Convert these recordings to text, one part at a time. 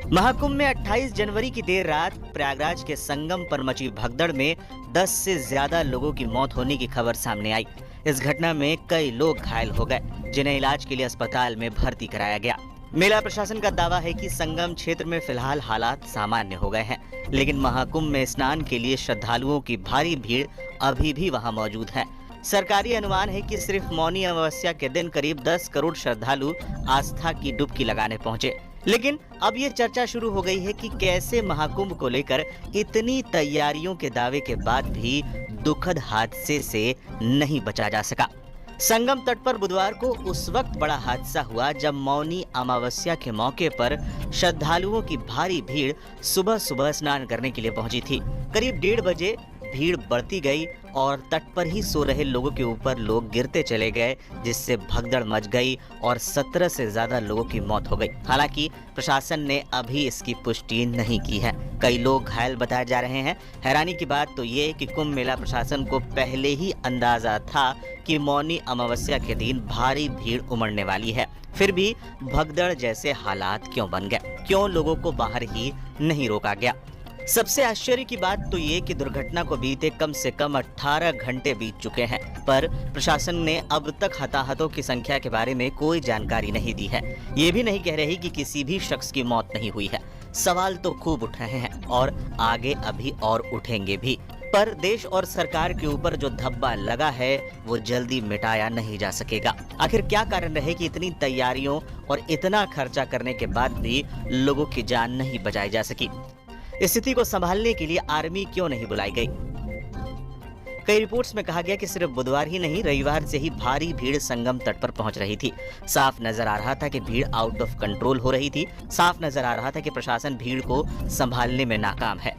महाकुंभ में 28 जनवरी की देर रात प्रयागराज के संगम पर मची भगदड़ में 10 से ज्यादा लोगों की मौत होने की खबर सामने आई। इस घटना में कई लोग घायल हो गए, जिन्हें इलाज के लिए अस्पताल में भर्ती कराया गया। मेला प्रशासन का दावा है कि संगम क्षेत्र में फिलहाल हालात सामान्य हो गए हैं, लेकिन महाकुंभ में स्नान के लिए श्रद्धालुओं की भारी भीड़ अभी भी वहां मौजूद है। सरकारी अनुमान है कि सिर्फ मौनी अमावस्या के दिन करीब 10 करोड़ श्रद्धालु आस्था की डुबकी लगाने पहुंचे। लेकिन अब ये चर्चा शुरू हो गई है कि कैसे महाकुंभ को लेकर इतनी तैयारियों के दावे के बाद भी दुखद हादसे से नहीं बचा जा सका। संगम तट पर बुधवार को उस वक्त बड़ा हादसा हुआ जब मौनी अमावस्या के मौके पर श्रद्धालुओं की भारी भीड़ सुबह सुबह स्नान करने के लिए पहुंची थी। करीब 1:30 बजे भीड़ बढ़ती गई और तट पर ही सो रहे लोगों के ऊपर लोग गिरते चले गए, जिससे भगदड़ मच गई और 17 से ज्यादा लोगों की मौत हो गई। हालांकि प्रशासन ने अभी इसकी पुष्टि नहीं की है। कई लोग घायल बताए जा रहे हैं। हैरानी की बात तो ये कि कुंभ मेला प्रशासन को पहले ही अंदाजा था कि मौनी अमावस्या के दिन भारी भीड़ उमड़ने वाली है, फिर भी भगदड़ जैसे हालात क्यों बन गए? क्यों लोगों को बाहर ही नहीं रोका गया? सबसे आश्चर्य की बात तो ये कि दुर्घटना को बीते कम से कम 18 घंटे बीत चुके हैं, पर प्रशासन ने अब तक हताहतों की संख्या के बारे में कोई जानकारी नहीं दी है। ये भी नहीं कह रही कि किसी भी शख्स की मौत नहीं हुई है। सवाल तो खूब उठ रहे हैं और आगे अभी और उठेंगे भी, पर देश और सरकार के ऊपर जो धब्बा लगा है वो जल्दी मिटाया नहीं जा सकेगा। आखिर क्या कारण रहे कि इतनी तैयारियों और इतना खर्चा करने के बाद भी लोगों की जान नहीं बचाई जा सकी? स्थिति को संभालने के लिए आर्मी क्यों नहीं बुलाई गई? कई रिपोर्ट्स में कहा गया कि सिर्फ बुधवार ही नहीं, रविवार से ही भारी भीड़ संगम तट पर पहुंच रही थी। साफ नजर आ रहा था कि भीड़ आउट ऑफ कंट्रोल हो रही थी। साफ नजर आ रहा था कि प्रशासन भीड़ को संभालने में नाकाम है।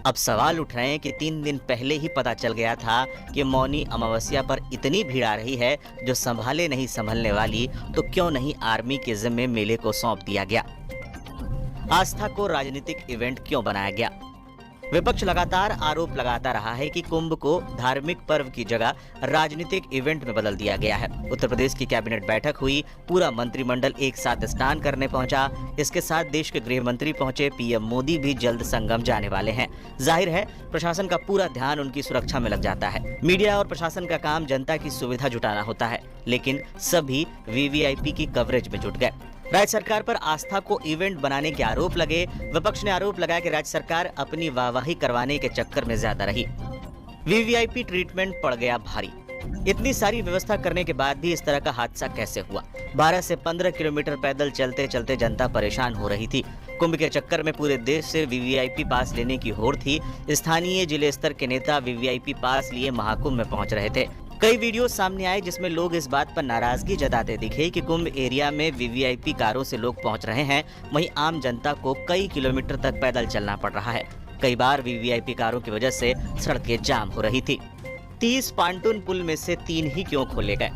अब सवाल उठ रहे हैं कि 3 दिन पहले ही पता चल गया था कि मौनी अमावस्या पर इतनी भीड़ आ रही है जो संभाले नहीं संभलने वाली, तो क्यों नहीं आर्मी के जिम्मे मेले को सौंप दिया गया? आस्था को राजनीतिक इवेंट क्यों बनाया गया? विपक्ष लगातार आरोप लगाता रहा है कि कुंभ को धार्मिक पर्व की जगह राजनीतिक इवेंट में बदल दिया गया है। उत्तर प्रदेश की कैबिनेट बैठक हुई, पूरा मंत्रिमंडल एक साथ स्नान करने पहुंचा। इसके साथ देश के गृह मंत्री पहुंचे, पीएम मोदी भी जल्द संगम जाने वाले हैं। जाहिर है प्रशासन का पूरा ध्यान उनकी सुरक्षा में लग जाता है। मीडिया और प्रशासन का काम जनता की सुविधा जुटाना होता है, लेकिन सभी वीवीआईपी की कवरेज में जुट गए। राज्य सरकार पर आस्था को इवेंट बनाने के आरोप लगे। विपक्ष ने आरोप लगाया कि राज्य सरकार अपनी वाहवाही करवाने के चक्कर में ज्यादा रही। वीवीआईपी ट्रीटमेंट पड़ गया भारी। इतनी सारी व्यवस्था करने के बाद भी इस तरह का हादसा कैसे हुआ? 12 से 15 किलोमीटर पैदल चलते चलते जनता परेशान हो रही थी। कुंभ के चक्कर में पूरे देश से वीवीआईपी पास लेने की होड़ थी। स्थानीय जिले स्तर के नेता वीवीआईपी पास लिए महाकुंभ में पहुंच रहे थे। कई वीडियो सामने आए जिसमें लोग इस बात पर नाराजगी जताते दिखे कि कुंभ एरिया में वीवीआईपी कारों से लोग पहुंच रहे हैं, वहीं आम जनता को कई किलोमीटर तक पैदल चलना पड़ रहा है। कई बार वीवीआईपी कारों की वजह से सड़कें जाम हो रही थी। 30 पांटून पुल में से 3 ही क्यों खोले गए?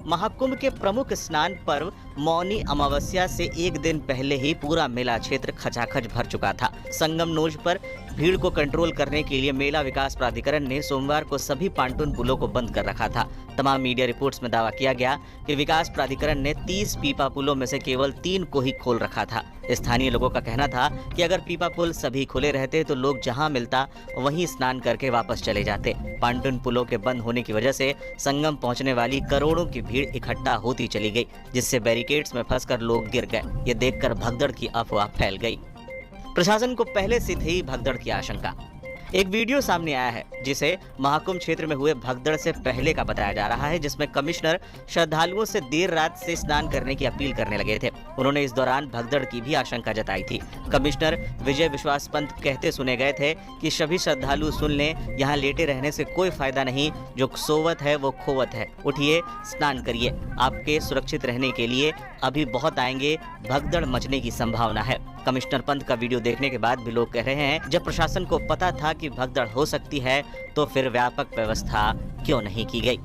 महाकुंभ के प्रमुख स्नान पर्व मौनी अमावस्या से एक दिन पहले ही पूरा मेला क्षेत्र खचाखच भर चुका था। संगम नोज पर भीड़ को कंट्रोल करने के लिए मेला विकास प्राधिकरण ने सोमवार को सभी पांटून पुलों को बंद कर रखा था। तमाम मीडिया रिपोर्ट्स में दावा किया गया कि विकास प्राधिकरण ने 30 पीपा पुलों में से केवल 3 को ही खोल रखा था। स्थानीय लोगों का कहना था कि अगर पीपा पुल सभी खुले रहते तो लोग जहां मिलता वहीं स्नान करके वापस चले जाते। पांटून पुलों के बंद होने की वजह से संगम पहुंचने वाली करोड़ों की भीड़ इकट्ठा होती चली गई, जिससे बैरिकेड्स में फंसकर लोग गिर गए। ये देखकर भगदड़ की अफवाह फैल गई। प्रशासन को पहले से थी भगदड़ की आशंका। एक वीडियो सामने आया है जिसे महाकुंभ क्षेत्र में हुए भगदड़ से पहले का बताया जा रहा है, जिसमें कमिश्नर श्रद्धालुओं से देर रात से स्नान करने की अपील करने लगे थे। उन्होंने इस दौरान भगदड़ की भी आशंका जताई थी। कमिश्नर विजय विश्वास पंत कहते सुने गए थे कि सभी श्रद्धालु सुन लें, यहाँ लेटे रहने से कोई फायदा नहीं, जो सोवत है वो खोवत है, उठिए स्नान करिए, आपके सुरक्षित रहने के लिए अभी बहुत आएंगे, भगदड़ मचने की संभावना है। कमिश्नर पंत का वीडियो देखने के बाद भी लोग कह रहे हैं, जब प्रशासन को पता था कि भगदड़ हो सकती है तो फिर व्यापक व्यवस्था क्यों नहीं की गई?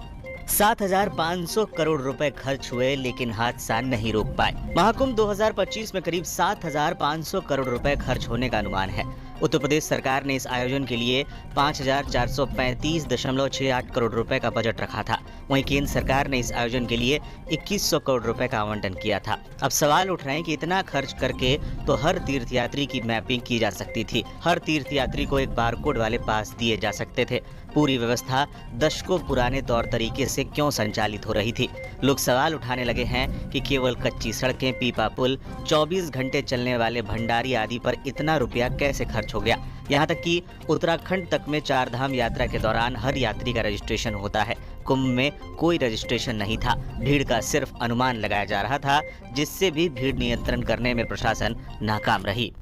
7,500 करोड़ रुपए खर्च हुए लेकिन हादसा नहीं रोक पाए। महाकुंभ 2025 में करीब 7,500 करोड़ रुपए खर्च होने का अनुमान है। उत्तर प्रदेश सरकार ने इस आयोजन के लिए 5,435.68 करोड़ रुपए का बजट रखा था। वहीं केंद्र सरकार ने इस आयोजन के लिए 2100 करोड़ रुपए का आवंटन किया था। अब सवाल उठ रहे हैं कि इतना खर्च करके तो हर तीर्थयात्री की मैपिंग की जा सकती थी, हर तीर्थयात्री को एक बारकोड वाले पास दिए जा सकते थे। पूरी व्यवस्था दशकों पुराने तौर तरीके से क्यों संचालित हो रही थी? लोग सवाल उठाने लगे हैं कि केवल कच्ची सड़कें, पीपा पुल, 24 घंटे चलने वाले भंडारी आदि पर इतना रुपया कैसे खर्च हो गया। यहाँ तक कि उत्तराखंड तक में 4 धाम यात्रा के दौरान हर यात्री का रजिस्ट्रेशन होता है। कुंभ में कोई रजिस्ट्रेशन नहीं था, भीड़ का सिर्फ अनुमान लगाया जा रहा था, जिससे भी भीड़ नियंत्रण करने में प्रशासन नाकाम रही।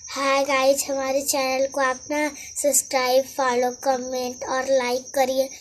हाय गाइस, हमारे चैनल को आप ना सब्सक्राइब, फॉलो, कमेंट और लाइक करिए